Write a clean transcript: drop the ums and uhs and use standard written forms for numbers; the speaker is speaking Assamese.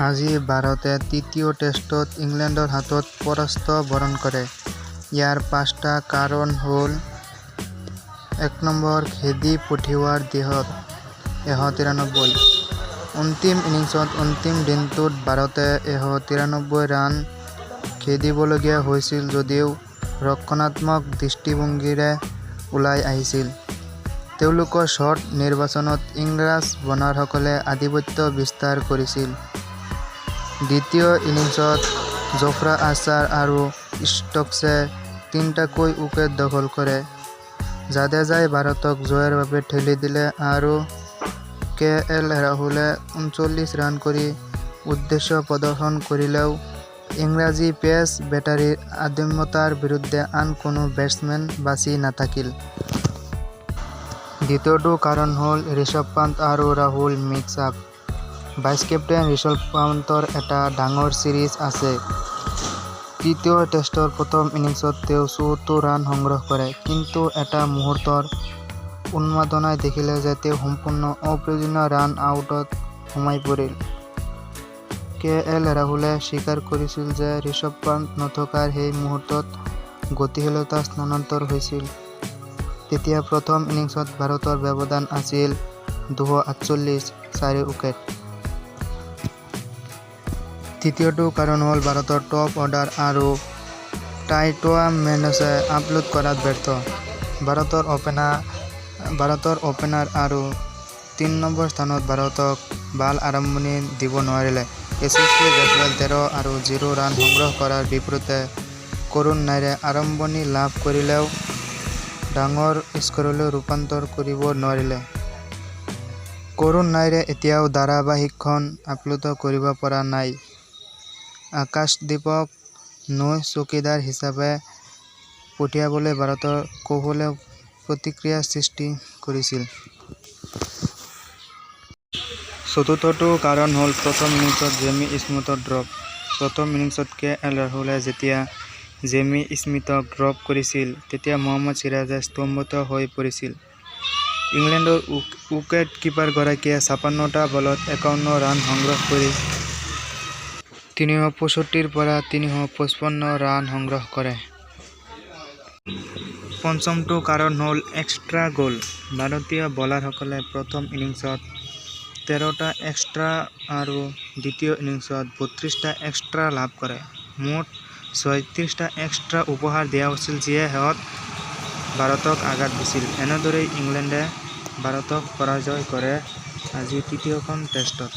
আজি ভাৰতে তৃতীয় টেষ্টত ইংলেণ্ডৰ হাতত পৰাস্ত বৰণ কৰে। ইয়াৰ 5টা কাৰণ হ'ল: 1 নম্বৰ, খেদি পঠিওৱাৰ দিশত 193। অন্তিম ইনিংছত অন্তিম দিনটোত ভাৰতে 193 ৰান খেদিবলগীয়া হৈছিল যদিও ৰক্ষণাত্মক দৃষ্টিভংগীৰে ওলাই আহিছিল। তেওঁলোকৰ শ্বট নিৰ্বাচনত ইংৰাজ বলাৰসকলে আধিপত্য বিস্তাৰ কৰিছিল। দ্বিতীয় ইনিংছত জফ্ৰা আৰ্চাৰ আৰু ষ্টকছে 3টাকৈ উইকেট দখল কৰে। জাদেজাই ভাৰতক জয়ৰ বাবে ঠেলি দিলে আৰু কে.এল. ৰাহুলে 39 ৰান কৰি উৎকৃষ্ট প্ৰদৰ্শন কৰিলেও ইংৰাজী পেচ বেটাৰীৰ অদম্যতাৰ বিৰুদ্ধে আন কোনো বেটছমেন বাচি নাথাকিল। দ্বিতীয়টো কাৰণ হ'ল ঋষভ পান্ত আৰু Rahul mix up. Vice captain Rishabh পান্তৰ এটা ডাঙৰ চিৰিজ আছে। তৃতীয় টেষ্টৰ প্ৰথম ইনিংছত তেওঁ 74 ৰান সংগ্ৰহ কৰে। কিন্তু এটা মুহূৰ্তৰ উন্মাদনাই দেখিলে যে তেওঁ সম্পূৰ্ণ অপ্ৰয়োজনীয় ৰান আউটত সোমাই পৰিল। কে.এল. ৰাহুলে স্বীকাৰ কৰিছিল যে ঋষভ পান্ত নথকাৰ সেই মুহূৰ্তত গতিশীলতা স্থানান্তৰ হৈছিল। তেতিয়া প্ৰথম ইনিংছত ভাৰতৰ ব্যৱধান আছিল 248, 4 উইকেট। তৃতীয়টো কাৰণ হ'ল ভাৰতৰ টপ অৰ্ডাৰ আৰু টাইটুৱা মেনছে আপলোড কৰাত ব্যৰ্থ। ভাৰতৰ অপেনাৰ আৰু 3 নম্বৰ স্থানত ভাৰতক ভাল আৰম্ভণি দিব নোৱাৰিলে। যশস্বী জয়ছোৱালে 13 আৰু 0 ৰান সংগ্ৰহ কৰাৰ বিপৰীতে কৰুণ নাইৰে আৰম্ভণি লাভ কৰিলেও ডাঙৰ স্ক'ৰলৈ ৰূপান্তৰ কৰিব নোৱাৰিলে। কৰুণ নাইৰে এতিয়াও ধাৰাবাহিকখন আপলোড কৰিব পৰা নাই। আকাশদ্বীপক নৌ চকীদাৰ হিচাপে পঠিয়াবলৈ ভাৰতৰ কৌশলে প্ৰতিক্ৰিয়াৰ সৃষ্টি কৰিছিল। চতুৰ্থটো কাৰণ হ'ল প্ৰথম ইনিংছত জেমি স্মিথৰ ড্ৰপ। প্ৰথম ইনিংছত কে.এল. ৰাহুলে যেতিয়া জেমি স্মিথক ড্ৰপ কৰিছিল তেতিয়া মহম্মদ চিৰাজে স্তম্ভিত হৈ পৰিছিল। ইংলেণ্ডৰ উইকেট কিপাৰগৰাকীয়ে 56টা বলত 51 ৰান সংগ্ৰহ কৰি 365ৰ পৰা 355 ৰান সংগ্ৰহ কৰে। পঞ্চমটো কাৰণ হ'ল এক্সট্ৰা গ'ল। ভাৰতীয় বলাৰসকলে প্ৰথম ইনিংছত 13টা এক্সট্ৰা আৰু দ্বিতীয় ইনিংছত 32টা এক্সট্ৰা লাভ কৰে। মুঠ 36টা এক্সট্ৰা উপহাৰ দিয়া হৈছিল যিয়ে শেহত ভাৰতক আঘাত দিছিল। এনেদৰেই ইংলেণ্ডে ভাৰতক পৰাজয় কৰে আজিৰ তৃতীয়খন টেষ্টত।